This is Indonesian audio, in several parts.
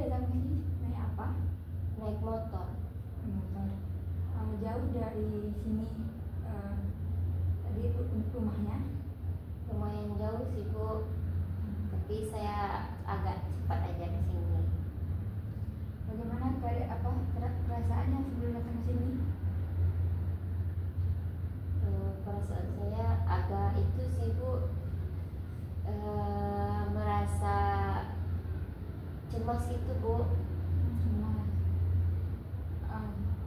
datang ke sini naik apa? Naik motor. Motor. Jauh dari sini tadi rumahnya? Lumayan jauh sih Bu, tapi saya agak cepat aja ke sini. Bagaimana perasaannya sebelum datang ke sini? Perasaan saya agak itu sih Bu, merasa cemas itu Bu. Cemas.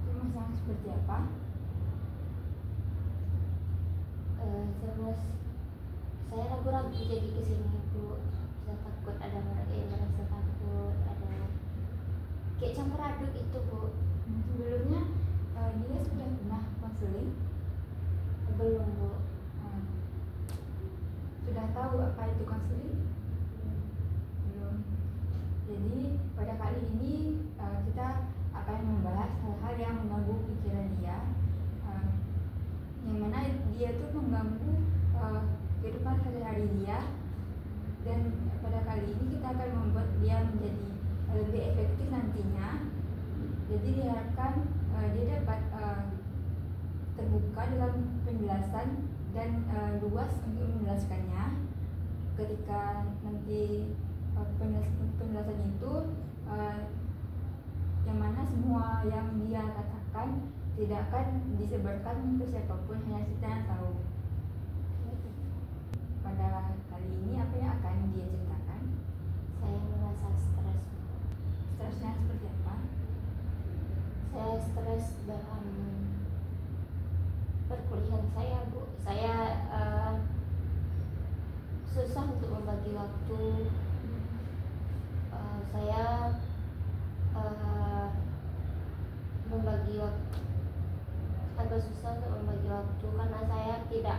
Cemas yang seperti apa? Cemas, saya ragu-ragu jadi kesini Bu. Saya takut ada merasa takut, ada kayak campur aduk itu Bu. Sebelumnya dia sudah pernah konseling? Belum Bu. Sudah tahu apa itu konseling? Belum. Jadi pada kali ini kita akan membahas hal-hal yang mengganggu pikiran dia, yang mana dia tuh mengganggu kehidupan sehari-hari dia, dan pada kali ini kita akan membuat dia menjadi lebih efektif nantinya. Jadi diharapkan dia dapat terbuka dalam penjelasan dan luas untuk menjelaskannya. Ketika nanti penjelasan itu yang mana semua yang dia katakan tidak akan disebarkan ke siapapun, hanya kita yang tahu. Pada kali ini apa yang akan dia ceritakan? Saya merasa stres. Stresnya seperti apa? Saya stres dalam perkuliahan saya Bu. Saya susah untuk membagi waktu. Saya membagi waktu agak susah untuk membagi waktu karena saya tidak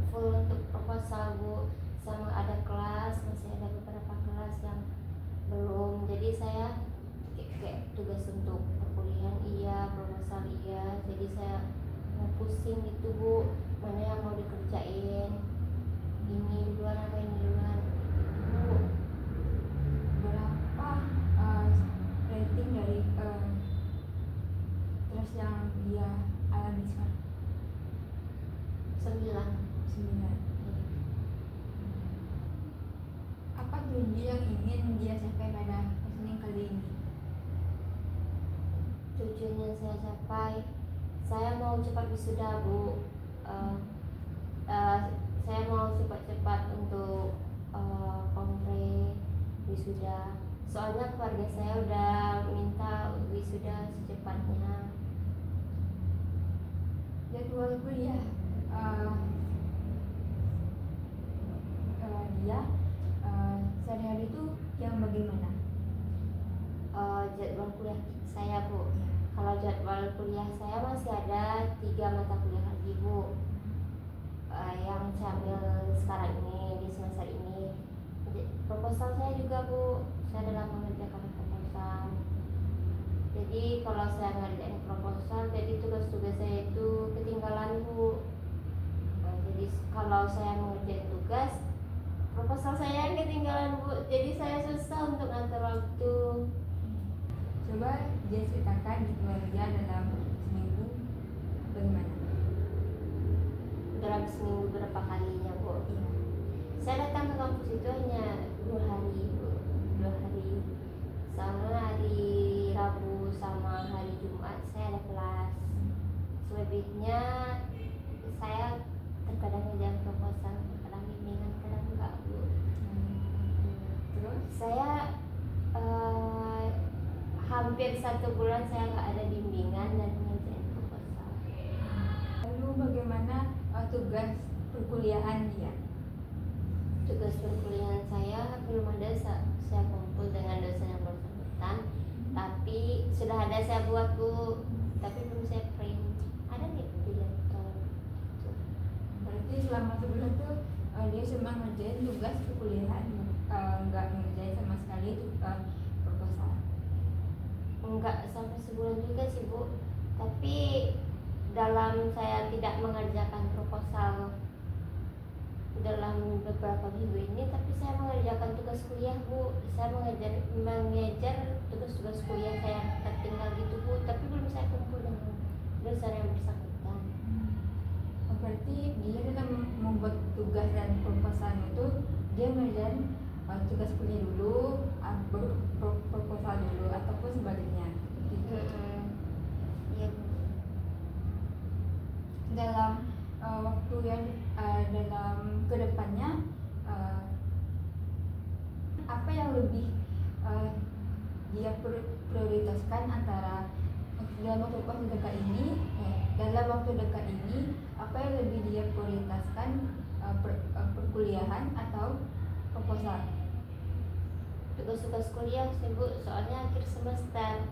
full untuk proposal Bu. Sama ada kelas, masih ada beberapa kelas yang belum. Jadi saya kayak tugas untuk perkuliahan iya, proposal iya. Jadi saya pusing gitu Bu, mana yang mau dikerjain, ini duluan apa ini duluan Bu. Berapa rating dari stres yang dia alami sekarang? 9. 9. Apa tujuan yang ingin dia capai pada konseling kali ini? Tujuan yang saya capai, saya mau cepat wisuda Bu. Saya mau cepat-cepat untuk kompre wisuda. Soalnya keluarga saya udah minta wisuda secepatnya. Jadwal kuliah dia sehari-hari itu yang bagaimana? Jadwal kuliah saya Bu, kalau jadwal kuliah saya masih ada 3 mata kuliah lagi Bu, yang saya ambil sekarang ini di semester ini. Proposal saya juga Bu, saya dalam mengerjakan proposal. Jadi kalau saya ngerjain proposal, jadi tugas-tugas saya itu ketinggalan Bu. Jadi kalau saya mengerjain tugas, proposal saya yang ketinggalan Bu. Jadi saya susah untuk ngatur waktu. Coba dia ceritakan jadwal dia dalam seminggu bagaimana? Dalam seminggu berapa kalinya Bu? Iya. Saya datang ke kampus itu hanya 2 hari Bu. 2 hari. Sama hari Rabu sama hari Jumat saya ada kelas. Selebihnya saya terkadang ngerjain proposal, terkadang bimbingan, kadang enggak Bu. Terus Saya hampir 1 bulan saya nggak ada bimbingan dan ngerjain proposal. lalu bagaimana tugas perkuliahan dia? Tugas perkuliahan saya belum ada, saya kumpul dengan dosen yang bersangkutan, tapi sudah ada saya buat Bu, tapi belum saya print. Ada nih pilihan kalau Berarti selama sebulan tuh dia cuma ngerjain tugas perkuliahan, nggak ngerjain sama sekali proposal. enggak sampai sebulan juga sih Bu, tapi dalam saya tidak mengerjakan proposal dalam beberapa minggu ini, tapi saya mengerjakan tugas kuliah Bu. Saya mengejar tugas-tugas kuliah saya tertinggal gitu Bu, tapi belum saya kumpul dengan dosen yang bersangkutan. Berarti dia dalam membuat tugas dan proposal itu dia mengerjakan tugas kuliah dulu, proposal dulu, ataupun sebaliknya. Gitu. Iya Bu. Dalam waktu yang dalam kedepannya, apa yang lebih dia prioritaskan antara dalam waktu dekat ini, apa yang lebih dia prioritaskan, perkuliahan atau proposal? Tugas-tugas kuliah sih Bu, soalnya akhir semester.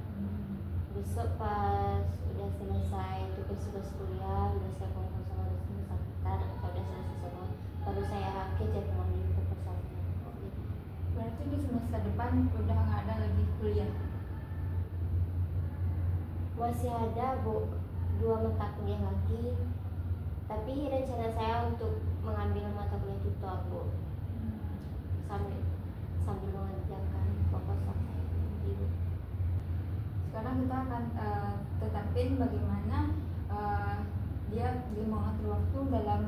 Besok pas udah selesai tugas-tugas kuliah, udah saya kumpul sama dosen bersangkutan atau udah selesai semua, baru saya kejar mengambil proposalnya. Berarti di semester depan udah nggak ada lagi kuliah? Masih ada Bu, 2 mata kuliah lagi, tapi rencana saya untuk mengambil mata kuliah tutor Bu, sambil mengerjakan proposal saya Ibu. Sekarang kita akan tetapin bagaimana dia mengatur waktu dalam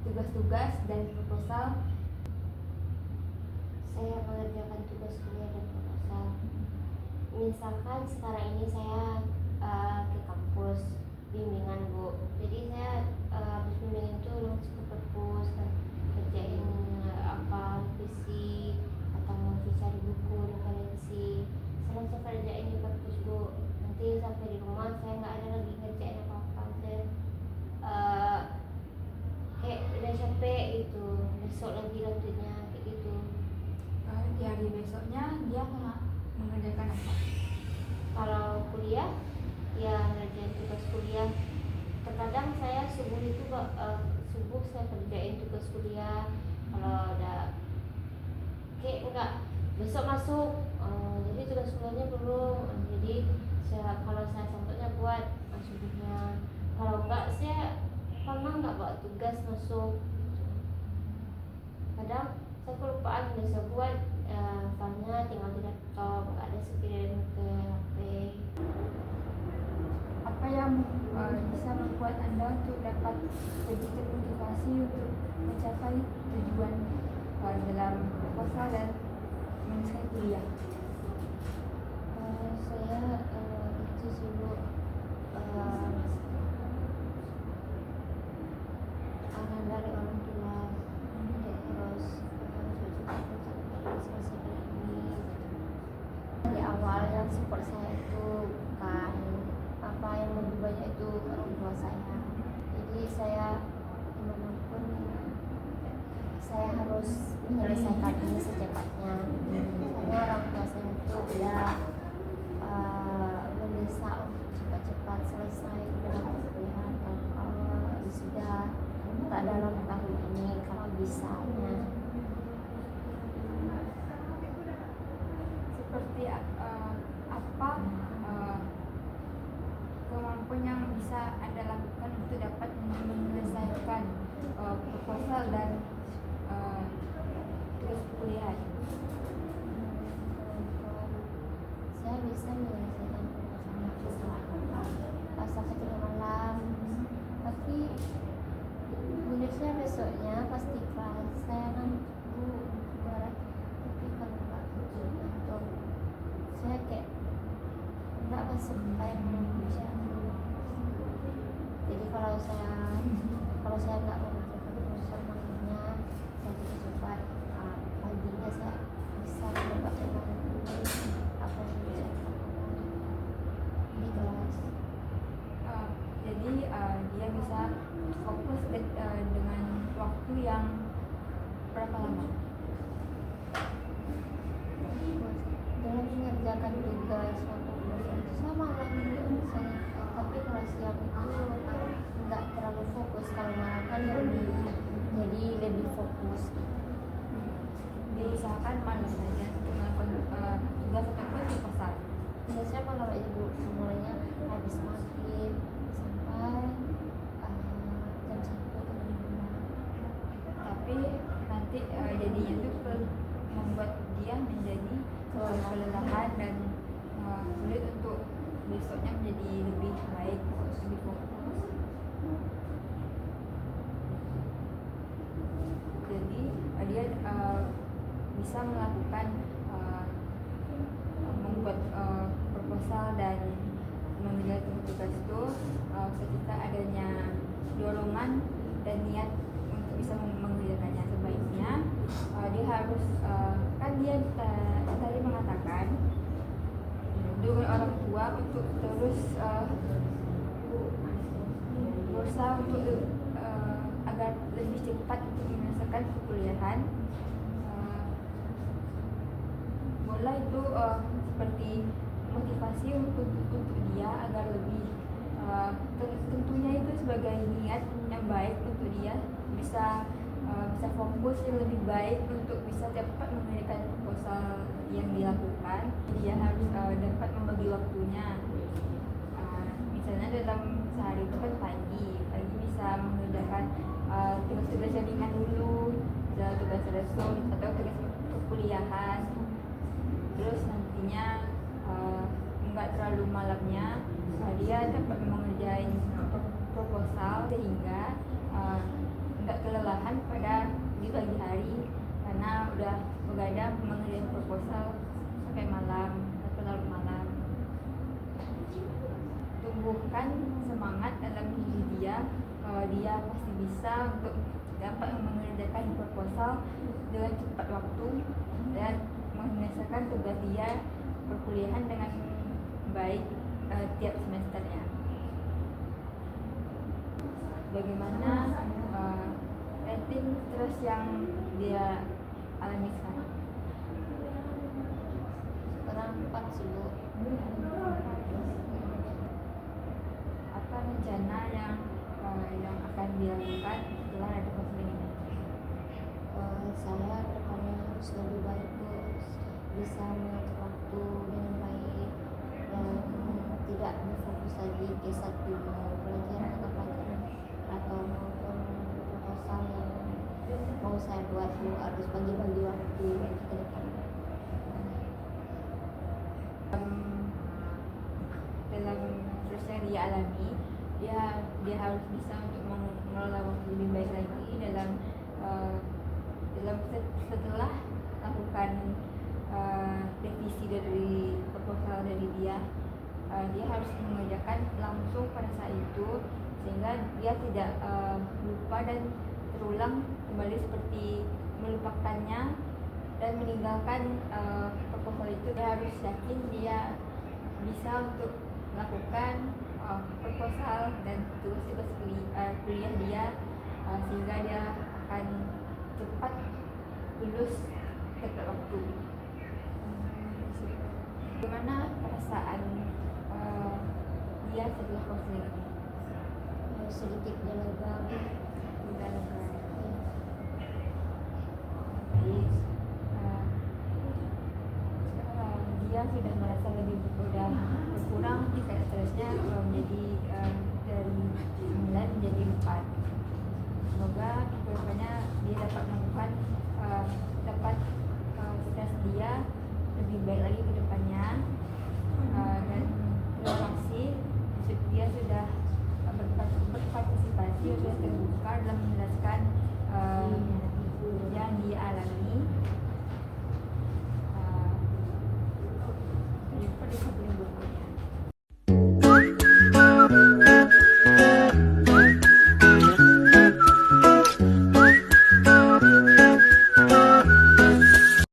tugas-tugas dan proposal. Saya mengerjakan tugas kuliah dan proposal. Misalkan sekarang ini saya ke kampus bimbingan Bu, jadi saya habis bimbingan itu langsung ke perpus kerjain apa visi atau mau cari buku referensi, saya langsung kerjain di perpus Bu. Nanti sampai di rumah saya nggak ada lagi ngerjain apa-apa, saya kayak udah capek gitu, besok lagi lanjutnya kayak gitu. Di hari besoknya dia akan mengerjakan apa? Kalau kuliah ya ngerjain tugas kuliah. Terkadang saya subuh itu subuh saya kerjain tugas kuliah. Kalau udah kayak enggak besok masuk, jadi tugas kuliahnya belum, jadi kalau saya sempatnya buat subuhnya. Kalau enggak saya pernah nggak bawa tugas masuk. Kadang saya kelupaan udah saya buat filenya tinggal di laptop, nggak ada kirim ke HP. Apa yang bisa membuat Anda untuk dapat lebih termotivasi untuk mencapai tujuan dalam proposal dan menyelesaikan kuliah? Saya itu sibuk arahan dari orang tua, terus selesai ini. Di awal yang support saya itu bukan apa yang lebih banyak itu orang tua saya. Jadi saya dimanapun saya harus menyelesaikan ini secepatnya. Karena orang tua saya itu udah mendesak untuk cepat-cepat selesai dalam kuliah kalau sudah tak dalam tahun ini kalau bisanya. Seperti apa kemampuan yang bisa Anda lakukan untuk dapat menyelesaikan proposal dan tugas kuliah? Saya bisa menyelesaikan proposal pasal kecil malam, tapi minusnya besoknya pasti kelas saya kan Bu berat, tapi kalau nggak untuk saya kayak nggak masuk kayak Indonesia. Jadi kalau saya nggak mengerjakan proposal malamnya, saya juga coba paginya saya bisa mendapatkan apa yang bisa di kelas. Jadi dia bisa fokus dengan waktu yang berapa lama? Dalam mengerjakan tugas waktu kuliah itu sama lagi misalnya, tapi kalau siang itu nggak terlalu fokus, kalau malam kan jadi lebih fokus. Diusahakan malam saja untuk melakukan tugas ataupun proposal. Biasanya kalau ibu mulainya habis maghrib sampai jam 1 ke 5. Tapi nanti jadinya itu membuat dia dia menjadi kelelahan dan sulit untuk besoknya menjadi lebih baik, lebih fokus. Jadi dia bisa melakukan membuat proposal dan mengerjakan tugas itu ketika adanya dorongan dan niat untuk bisa mengerjakannya. Sebaiknya dia harus kan dia tadi mengatakan dengan orang tua untuk terus berusaha untuk agar lebih cepat untuk menyelesaikan perkuliahan. Bola itu seperti motivasi untuk dia agar lebih tentunya itu sebagai niat yang baik untuk dia bisa fokus yang lebih baik untuk bisa dapat mengerjakan proposal yang dilakukan. Dia harus dapat membagi waktunya. Misalnya dalam sehari itu kan pagi bisa mengerjakan tugas-tugas yang ringan dulu, tugas resum atau tugas perkuliahan. Terus nantinya enggak terlalu malamnya dia dapat mengerjain proposal sehingga enggak kelelahan pada di pagi hari karena udah begadang mengerjain proposal sampai malam atau larut malam. Tumbuhkan semangat dalam diri dia dia pasti bisa untuk dapat mengerjakan proposal dengan cepat waktu dan menyelesaikan tugas dia perkuliahan dengan baik tiap semesternya. Bagaimana rating stres yang dia alami sekarang? Sekarang 4 sih Bu. Apa rencana yang akan dilakukan setelah ada konseling ini? Saya kedepannya harus lebih baik Bu, bisa mengatur waktu dengan baik dan tidak berfokus lagi ke satu pelajaran atau pelajaran atau maupun proposal yang mau saya buat Bu, harus bagi-bagi waktu ke depan. Dalam stres yang dia alami, dia harus bisa untuk mengelola waktu lebih baik lagi dalam setelah lakukan revisi dari proposal dari dia harus mengerjakan langsung pada saat itu sehingga dia tidak lupa dan terulang kembali seperti melupakannya dan meninggalkan proposal itu. Dia harus yakin dia bisa untuk melakukan proposal dan tugas-tugas kuliah dia sehingga dia akan cepat lulus tepat waktu. Bagaimana perasaan dia setelah konseling ini? Sedikit lega. Baik, dia sudah merasa lebih udah berkurang tingkat stresnya menjadi dari 9 menjadi 4. Semoga kedepannya dia dapat melakukan stres dia lebih baik lagi ke depannya. Dan terima kasih dia sudah berpartisipasi, sudah terbuka dalam menjelaskan yang dialami.